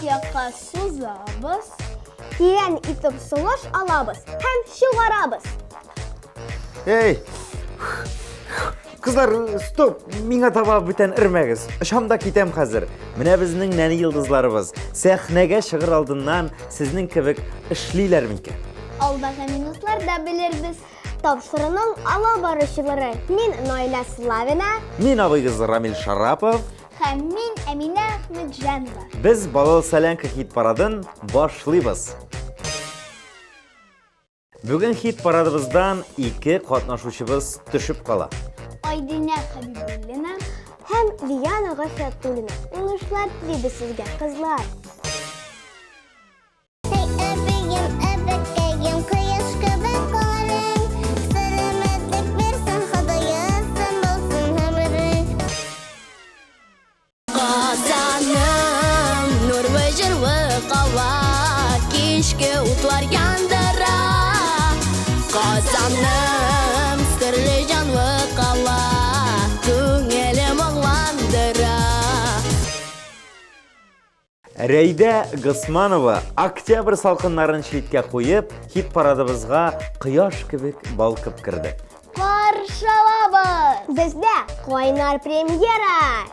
якка сузабыз. Тирән итеп сулыш алабыз һәм чыгарабыз. Эй! Кызлар, стоп! Миңа таба бүтән ирмәгез. Шамда китәм хәзер. Менә безнең нәни йылдызларыбыз. Сәхнәгә чыгыр алдыннан сезнең кебек эшлиләр микән? Алдагы минутларда белербез. Тапшырының ала баручылары. Мин Наилә Славина. Мин абыйгыз Рамиль Шарапов. Һәм мин Әминә Фахрутдинова. Без Балалы Солянка хит парадын башлыйбыз. Бүген хит парадыбыздан 2 катнашучыбыз төшеп кала. Әлинә һәм Җәмилә Асадуллина. Уңышлар телибез сезгә, кызлар. Утlar яндыра, Казаным сырлы жанлы кала, күңелем аңландыра. Рәйдә Госманова октябрь салкыннарын читкә куеп, хит парадыбызга кояш кебек балкып кирде. Каршылабыз! Бездә кайнар премьера!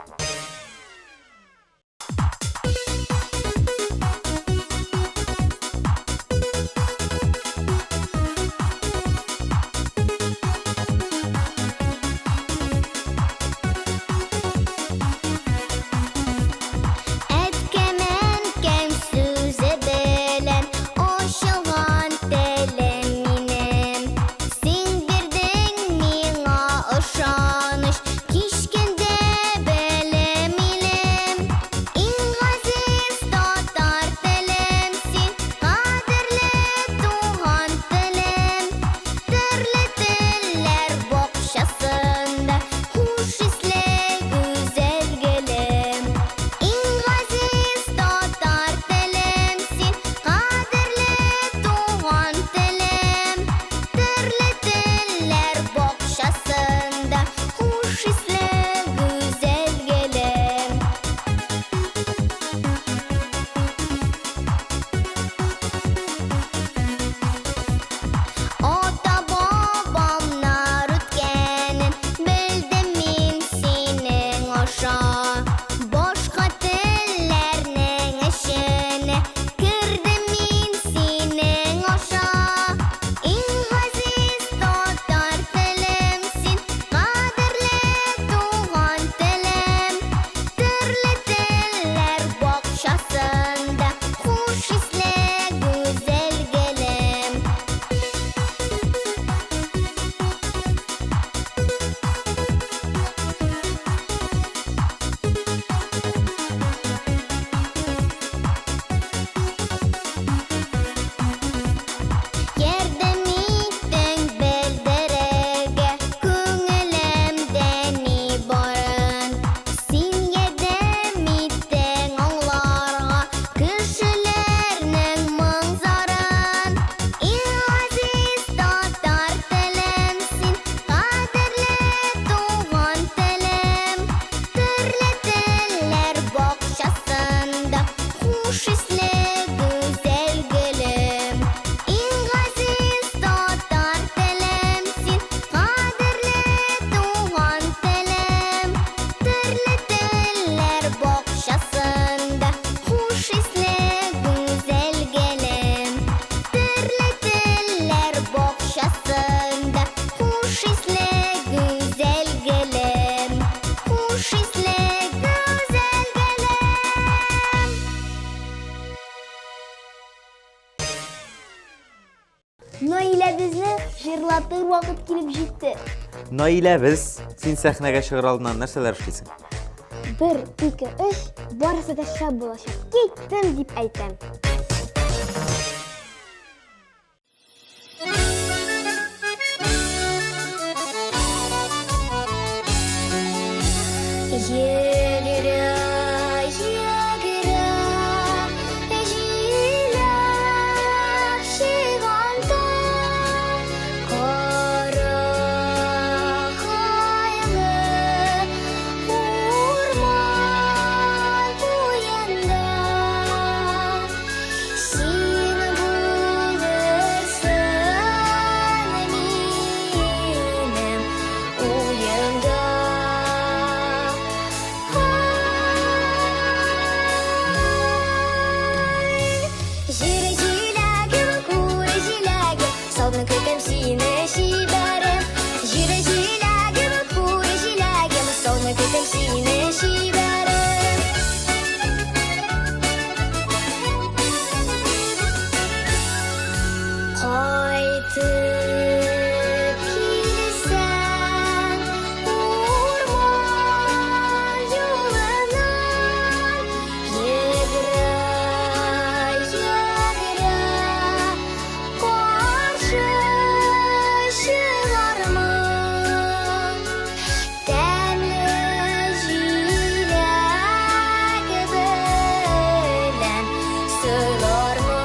Наилә безне җырлатыр вакыт килеп җитте. Наилә, без син сәхнәгә чыгыр алдыннан нәрсәләр эшлисең? 1, 2, 3 барысы да шәп булачак. Киттем дип әйтәм. Җире җиләгем, күре җиләгем, сабын көтем сине шибәрем. Җире җиләгем, күре җиләгем, сабын көтем сине шибәрем. Кайтып килсәң урман юлынан, йөгерә, йөгерә, каршы чыгармын. Тәмле җиләк белән сыйлармын.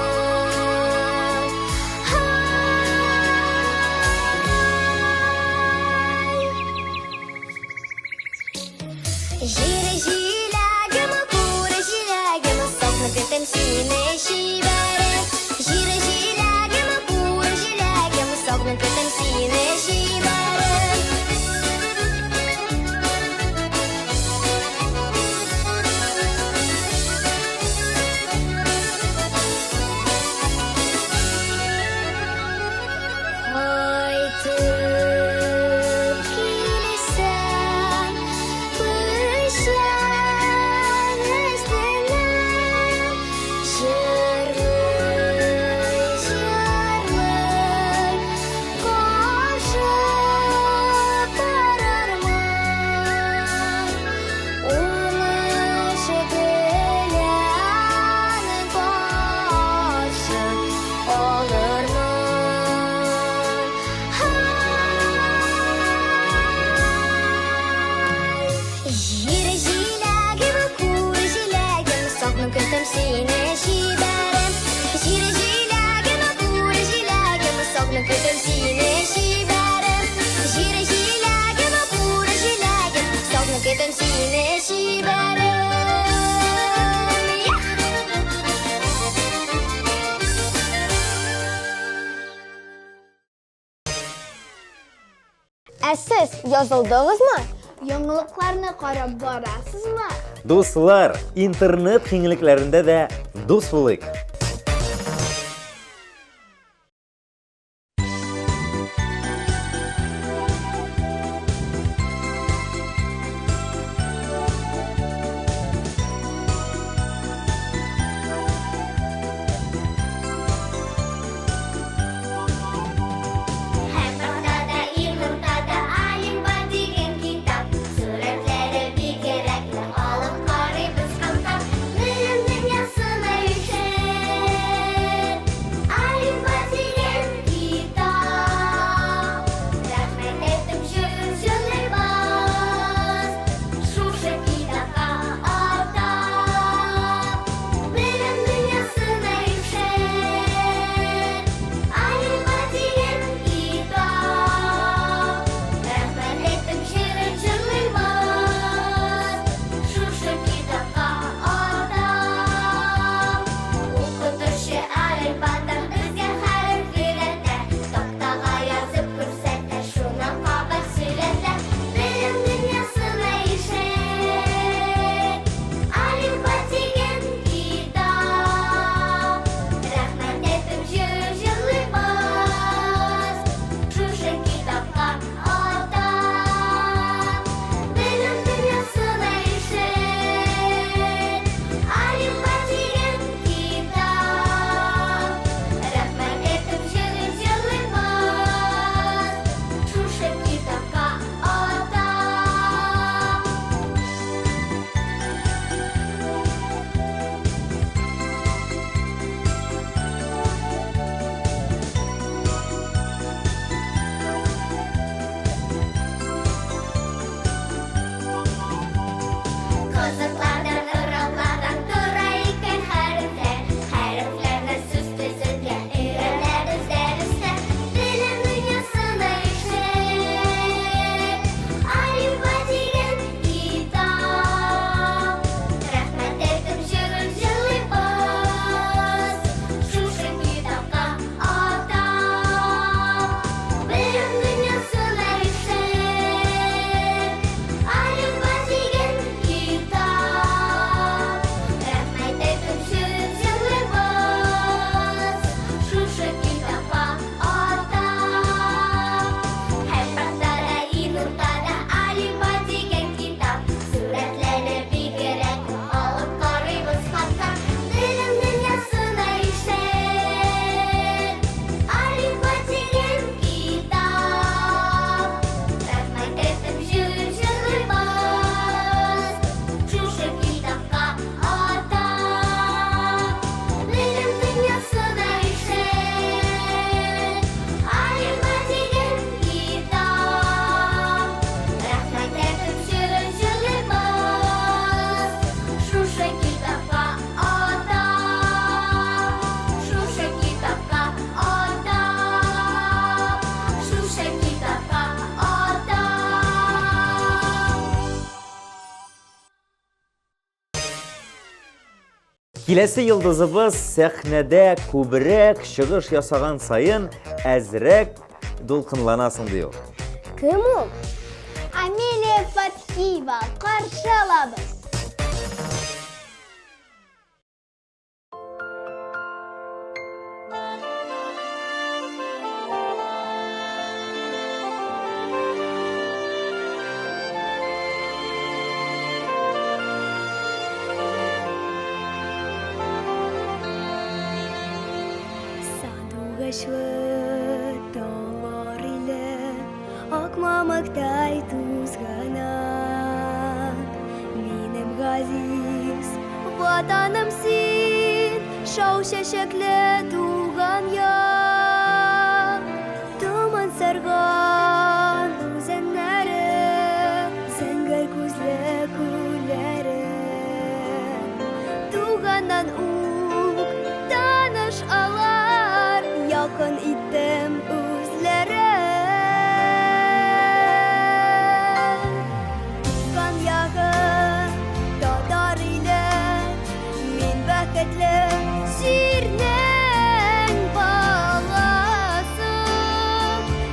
Җире җиләгем, күре җиләгем, сакны көтем сине шибәрем. Җире җиләгем, күре җиләгем, сакны көтем сине шибәрем. Кайтып килсәң печән өстенә, җырлый, җырлый, каршы тарармын. Уңыш белән каршы алырмын. Җире җиләгем, күре җиләгем, сакны көтем сине шибәрем. Җире җиләгем, күре җиләгем, сакны көтем сине шибәрем. Җире җиләгем, күре җиләгем, сакны көтем сине шибәрем. Ә сез язылдыгызмы? Яңалыкларны карап барасызмы? Дуслар, интернет киңлекләрендә дә дус булыйк. Һәм ортада, иң уртада Әлифба дигән китап. Сурәтләре бик кирәкле, алып карыйбыз кантап. Гөлем дөньясына үтеп, Киләсе йылдызыбыз сәхнәдә күбрәк чыгыш ясаган сайын әзрәк дулкынланасың ди ул. Кем ул? Амелия Фатхиева, каршы алабыз. Сандугачлы таулар иле акмамыктай тузганак. Минем газиз ватаным син, шау чәчәкле туган як. Томан сарган үзәннәре, зәңгәр күзле күлләре. Туганнан ук таныш алар, якын иттем үзләре. Туган ягым татар иле, мин бәхетле җирнең баласы.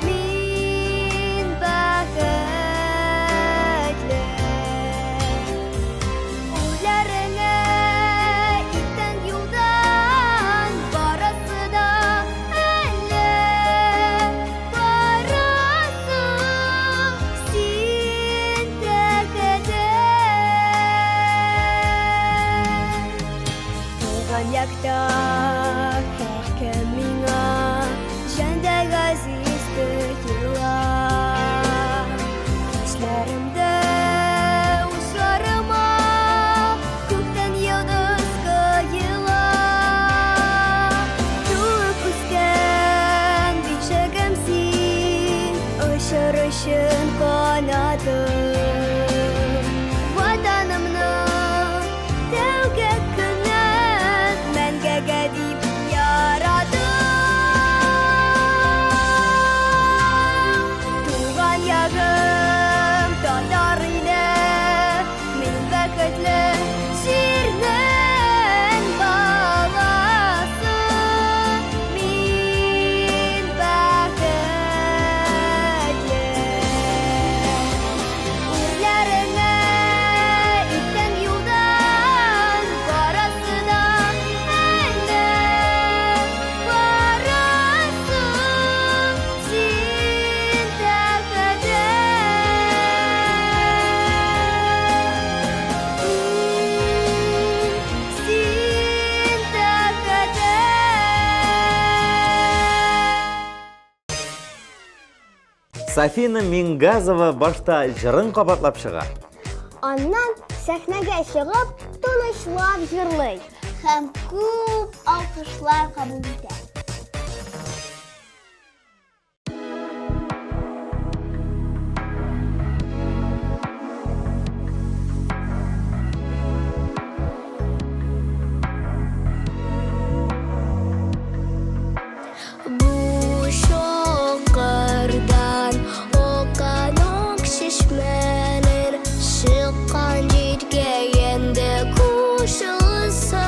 Мин бәхетле. Үләреңә иттең юлдан, барасы да әле барасы. Син тәкәдә. Туган якта һәркем миңа җәндә газиз тоела. Кичләремдә учларыма күктән йолдыз коела. Туып үскән бишегем син, очыр өчен канатым. Ватанымның тәүге көнен мәңгегә дип ярадым. Туган ягым татар иле, мин бәхетле җирнең баласы. Мин бәхетле. Үләреңә иттең юлдан, барасы да әле барасы. Син тәкәдә. Син тәкәдә. Сафина Мингазова башта җырын кабатлап чыга. Аннан сәхнәгә чыгып, тынычлап җырлый һәм күп алкышлар кабул итә. Бу шоқырдан оқан оқ чишмәләр, шыққан җиргә енді кушылса.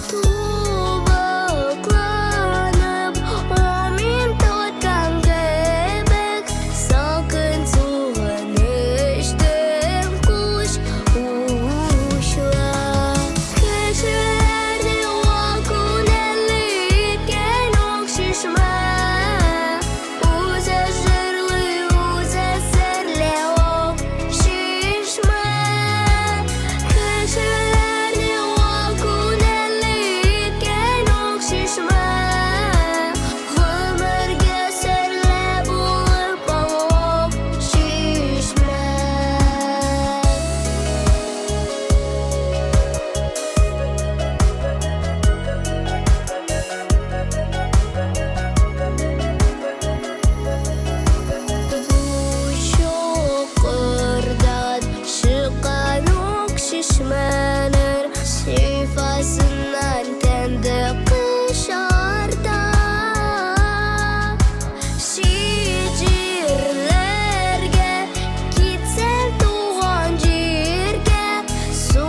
Тубыкланып, о мин тоткан кебек, салкын суын эчтем куш учлап. Кешеләрне вакуунәле иткән оқ чишмә, үзе җырлый, үзе серле оқ чишмә. Кешеләрне вакуунәле иткән оқ чишмә, гомергә серле булып оқ чишмә. Бу шоқырдан шыққан оқ чишмәләр, шифасыннан тәнде кышарта. Шит җирләргә китсәм туган җиргә, су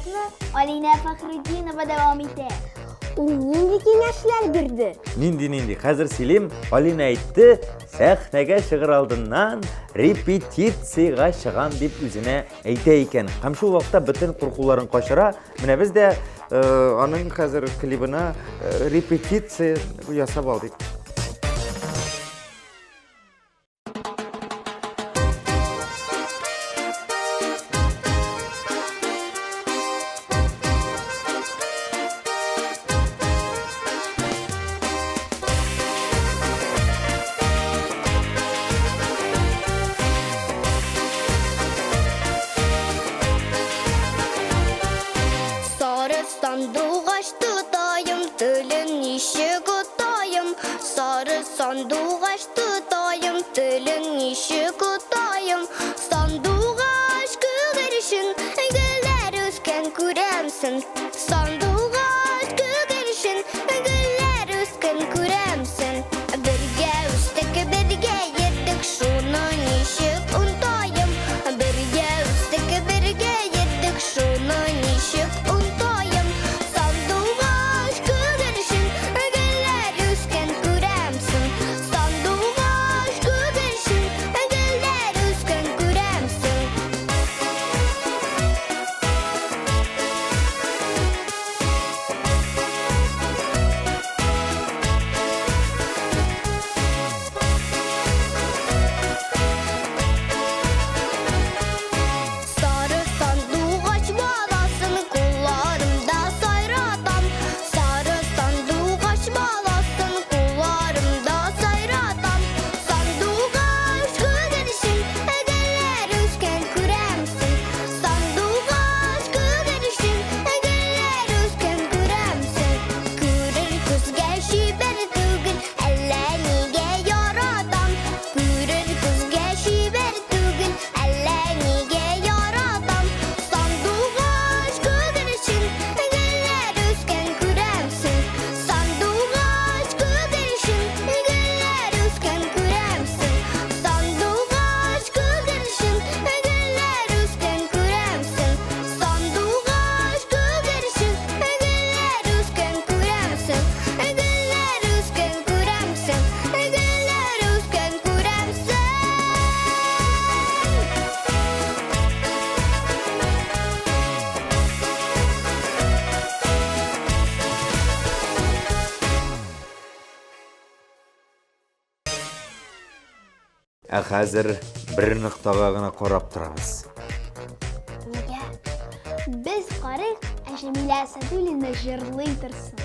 Монологны Әлинә Фахрутдинова дәвам итә. Ул нинди киңәшләр бирде? Нинди. Хәзер сөйлим. Алина әйтте, сәхнәгә чыгыр алдыннан репетициягә чыгам дип үзенә әйтә икән. Һәм шул вакытта бөтен куркуларын качыра. Менә без дә аның хәзер клибына репетиция ясап алдык. Сандугач тутайым, телен ничек утайым. Сары сандугач тутайым, телен ничек утайым. Сандугач күгәрчен, гөлләр үскән күрәмсең. Сандугач күгәрчен, гөлләр үскән күрәмсең. Бергә үстек, бергә йеттек, шуны ничек унтайым. Бергә үстек, бергә йеттек, шуны ничек унтайым. Хәзер бер ноктага гына карап торабыз. Нигә? Без карыйк, Җәмилә Асадуллина җырлый торсын.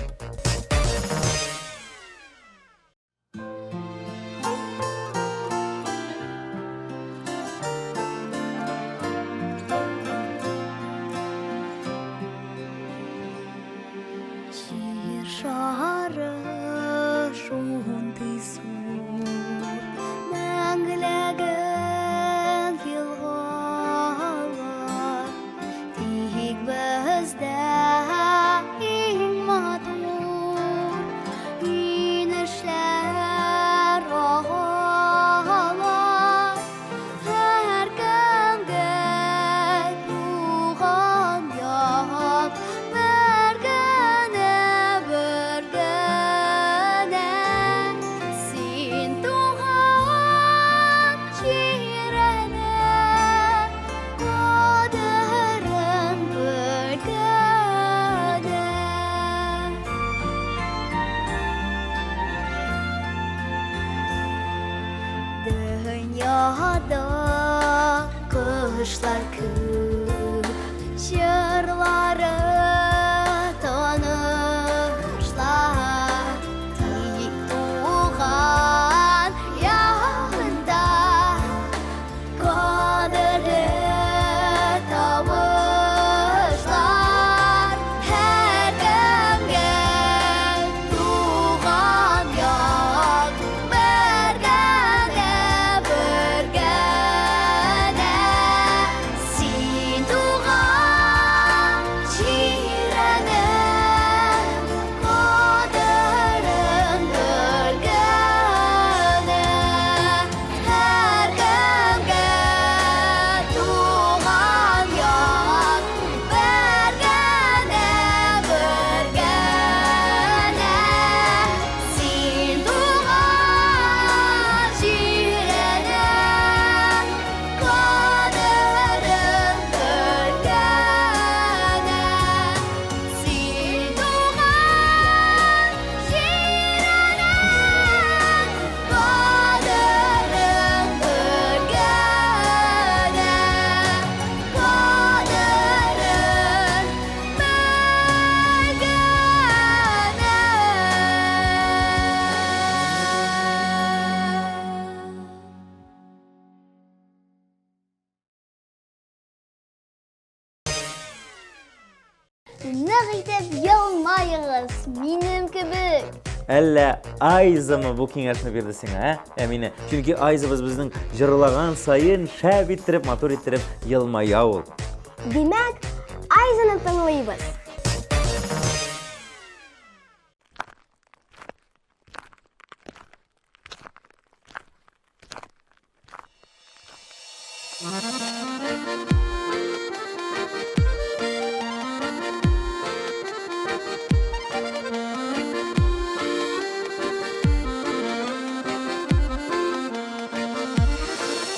Kuşlar kır, çırları tanışlar. Dik tuğan yanında kaderi tavuşlar. Her gemge tuğan yan, bergene bergene. Sin tuğan Озак итеп елмайыгыз, минем кебек. Әллә Айзамы бу киңәшне бирде сиңа, Әминә? Чөнки Айзабыз безнең җырлаган сайын шәп иттереп, матур иттереп елмая ул. Димәк, Айзаны тыңлыйбыз.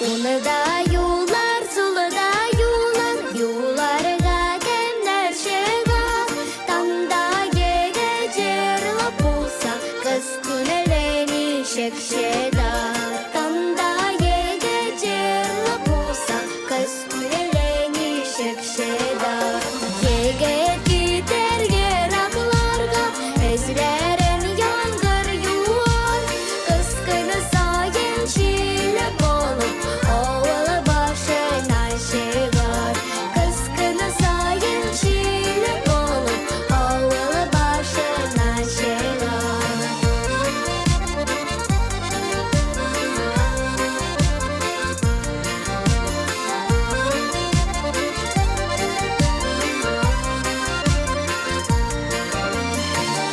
Уныда юллар, сулыда юллар, юлларга кемнәр чыга. Таңда геге җырлап булса, кыз күңеле ничек чыда. Таңда геге җырлап булса, кыз күңеле ничек чыда. Геге китәр еракларга, эзләрен яңгыр юар. Кыз көне саен чиле булып, авылы башына чыгар. Кыз көне саен чиле булып, авылы башына чыгар.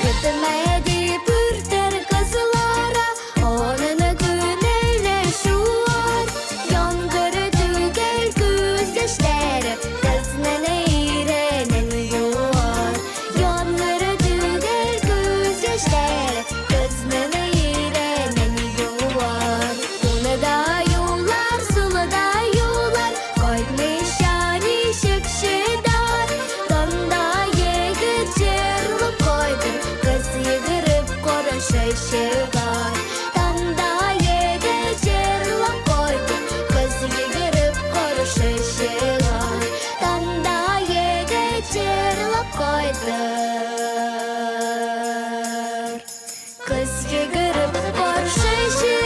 Көтмәде бүртер кызлара, онын күнәйле шуар. Яңгыр түгел күз яшьләре, кызның иренен юар. Яңгыр түгел күз яшьләре, кызның иренен юар. Уныда юллар, сулыда юллар, кайтмыйча ничек чыдар. Таңда егет җырлап кайтыр, кыз йөгереп карашы чыгар. Таңда егет җырлап кайтыр, кыз йөгереп карашы чыгар. Таңда егет җырлап кайтыр, кыз йөгереп карашы чыгар.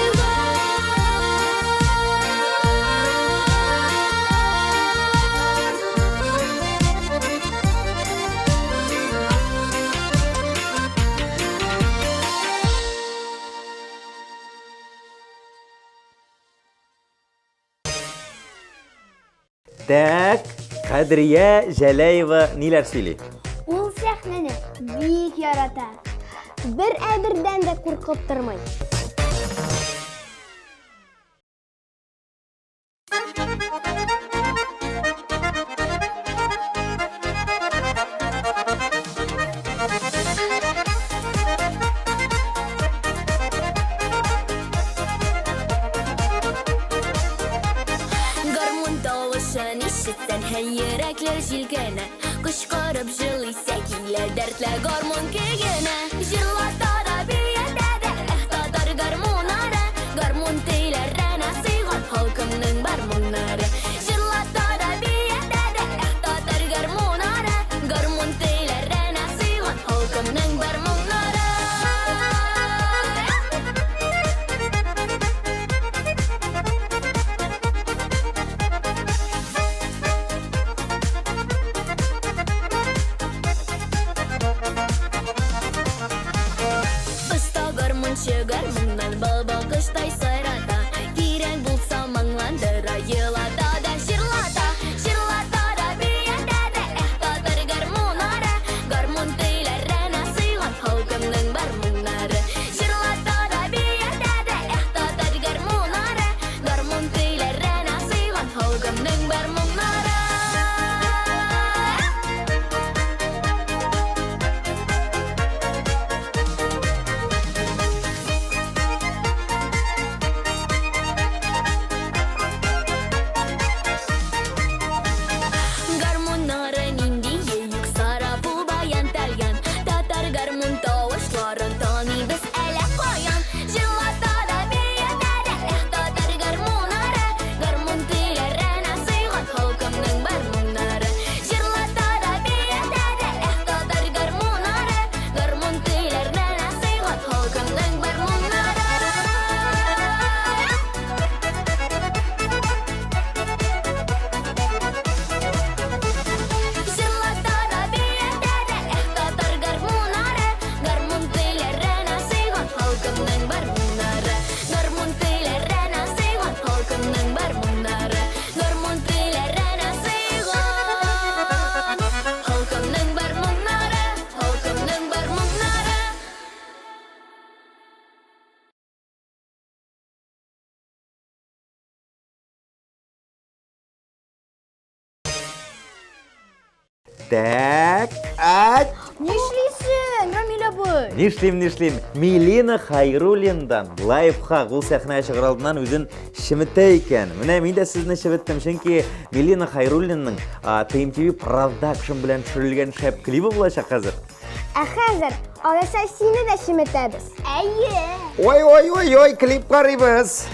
Так, Кадрия Җәләева ниләр сөйли? Ул сәхнәне бик ярата. Бер әбердән дә куркып тормый. Гармун тавышын ишетсәң, һәр йөрәкләр җилкәнә. Кычкырып җырлыйса килә дәртле гармун кигенә. Җырлата да биядә дә, татар гармуннары. Гармун теләренә сыйган халкымның гармуннары. Җырлата да биядә дә, татар гармуннары. Гармун теләренә сыйган халкымның гармуннары. Пыста гармунчы гармуннан бал-бал кыштай сайрата. Кирәк булса маңландыра, йылата да җырлата. Җырлата да биядә дә, татар гармуннары. Гармун теләренә сыйган халкымның гармуннары. Җырлата да биядә дә, татар гармуннары. Гармун теләренә сыйган халкымның гармуннары. Так, ат. Нишлисең, Рамиль абый? Нишлим. Милина Хәйруллиндан лайфхак ул сәхнәгә чыгар алдыннан үзен шиметә икән. Менә мин дә сезне шиметтем, чөнки Милина Хәйруллинның ТМТV Production белән төшерелгән шәп клипы булачак хәзер. Ә хәзер алайса сине дә шиметәбез. Әйе. Ой, клип карыйбыз.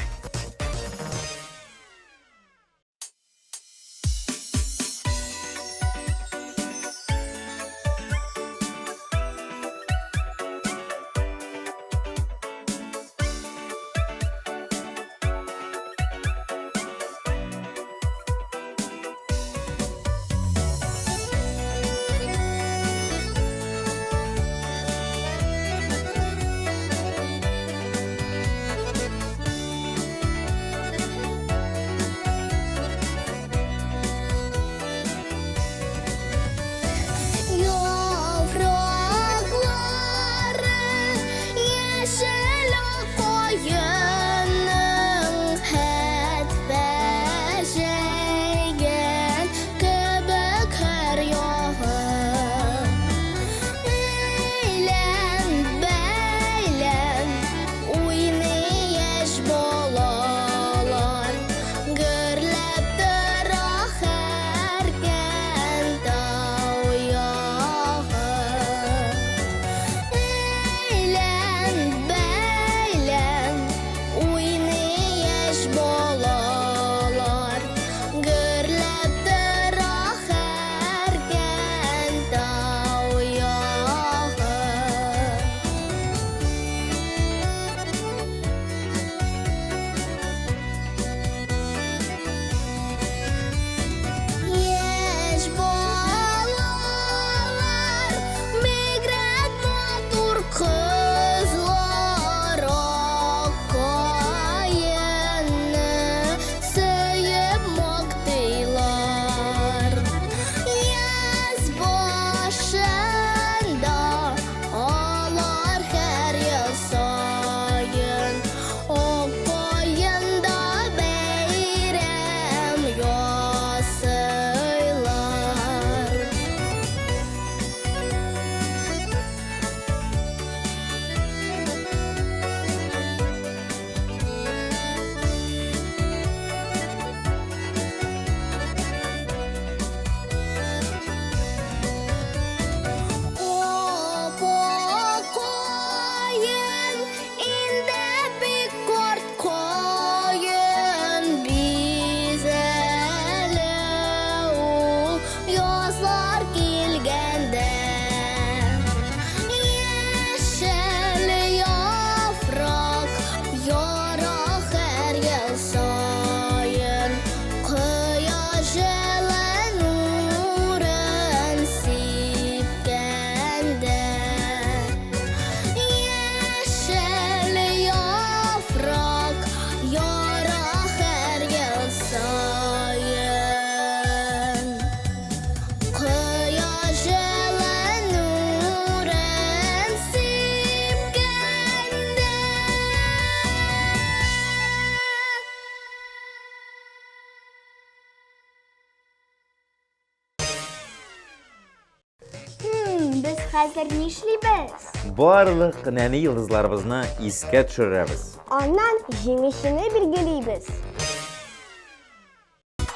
Без хәзер нишлибез? Барлык нәни йолдызларыбызны искә төшерәбез. Аннан җиңүчене билгелибез.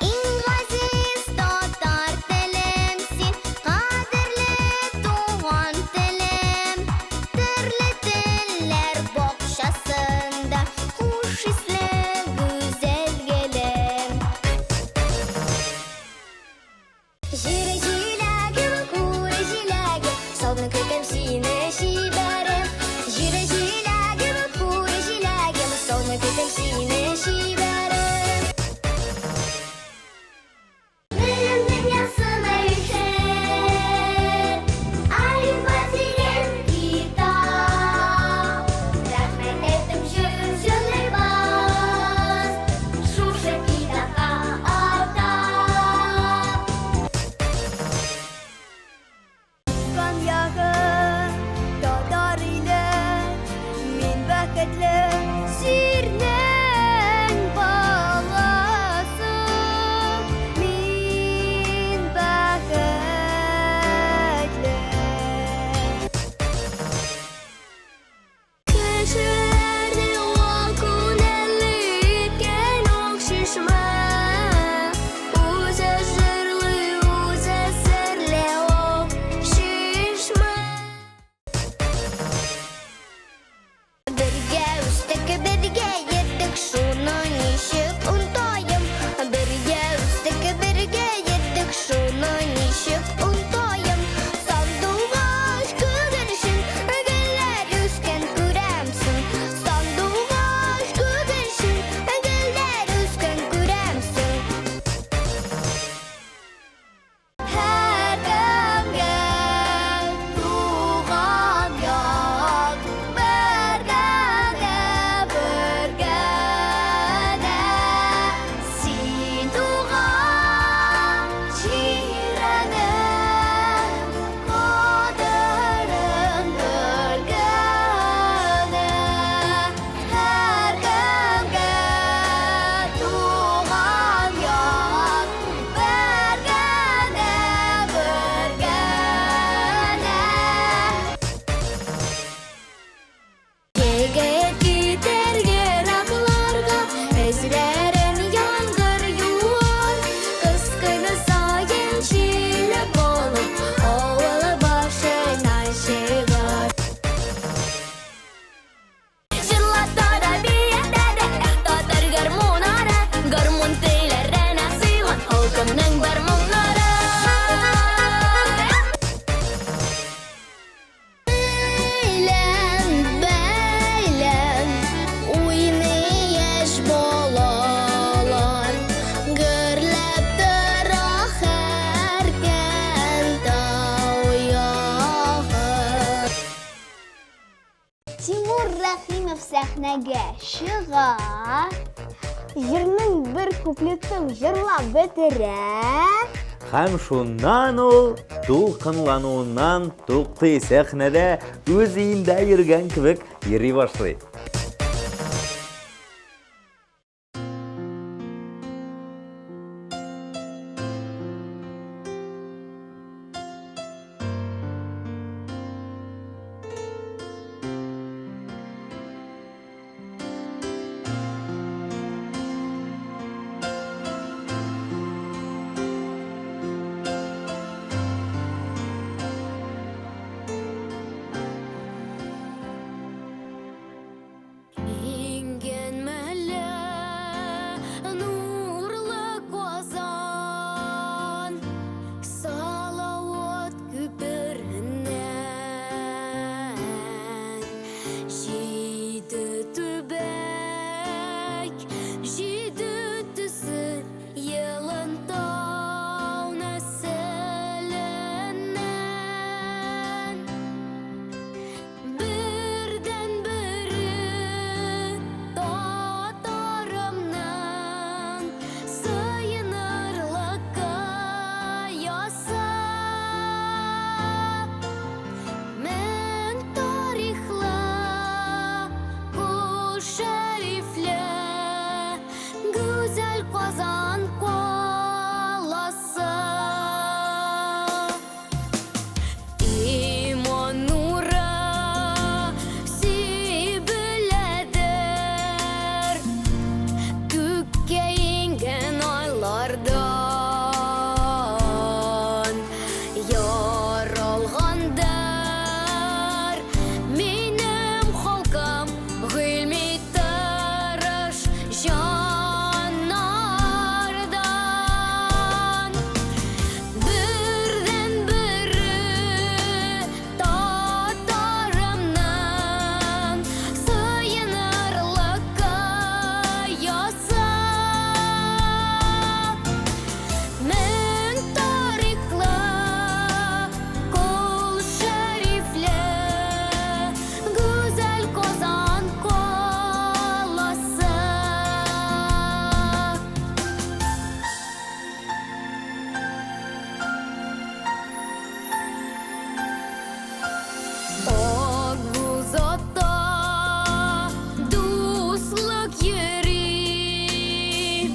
Иң газиз татар телем син, кадерле туган телем. Төрле телләр бакчасында хуш исле гүзәл гелем. Җире җиләге, күре җиләге, сабны көтәм сине шибәрем. Җире җиләге, күре җиләге, сабны көтәм сине шибәрем. Белемнең ясына ишет, Әлифба дигән китап. Рәхмәт әйтеп җырлыйбыз, шушы китапка атап. Туган ягым. Тимур Рәхимов сәхнәгә чыга. Җырның бер куплетын җырлап бетерә. Һәм шуннан ул дулкынлануыннан туктый, сәхнәдә үз өендә йөргән кебек йөри башлый. Инген мәле нурлы казан Салават күпереннән Җиде төбәк җиде төсе елын тау нәселеннән Бердән бере татарымнан сыйынырлыкка яса. Мен тарихлы, кул шәрифле, гүзәл Казан каласы. Иман нуры сибеләдер күккә иңгән айлардан яралгандыр минем халкым гыйльми тырыш җаннардан. Бердән бере татарымнан сыйынырлыкка яса. Мен тарихлы, кул шәрифле, гүзәл Казан каласы. Ак буз атта дуслык йөри,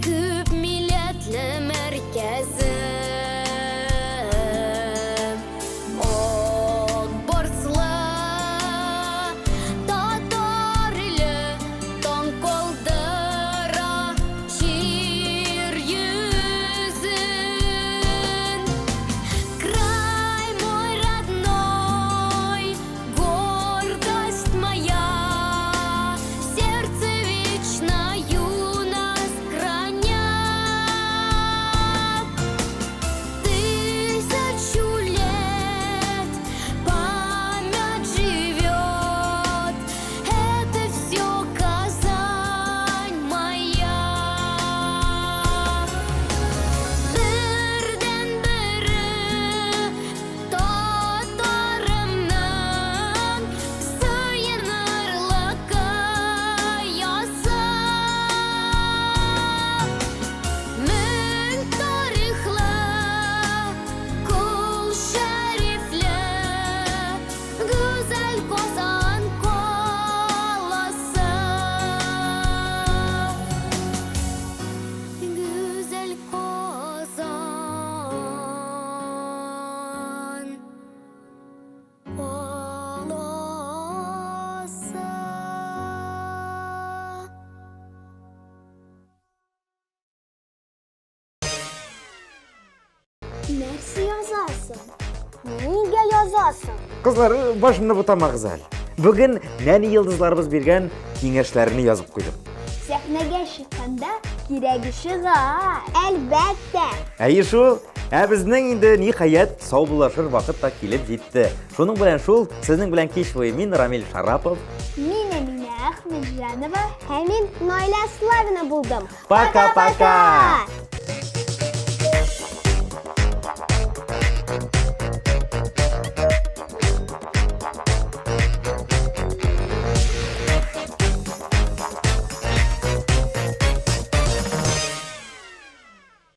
күп милләтле мәркәзе. Ак барслы, татар иле таң калдыра җир йөзен. Край мой родной, гордость моя, сердце вечно юность хранят. Тысячу лет память живет, это все Казань моя. Бердән бере татарымнан сыйынырлыкка яса. Мен тарихлы, кул шәрифле, гүзәл Казан каласы. Гүзәл Казан каласы. Нәрсә язасың? Нигә язасың? Кызлар, башымны бутамагыз әле. Бүген нәни йылдызларыбыз биргән киңәшләрне язып куйдым. Сәхнәгә чыкканда кирәге чыга. Әлбәттә. Әйе шул, безнең инде ниһаять сау булашыр вакыт та килеп җитте. Шуның белән шул, сезнең белән кич буе мин Рамиль Шарапов. Мин Әлинә Фахрутдинова һәм мин Наилә Славина булдым. Пока-пока.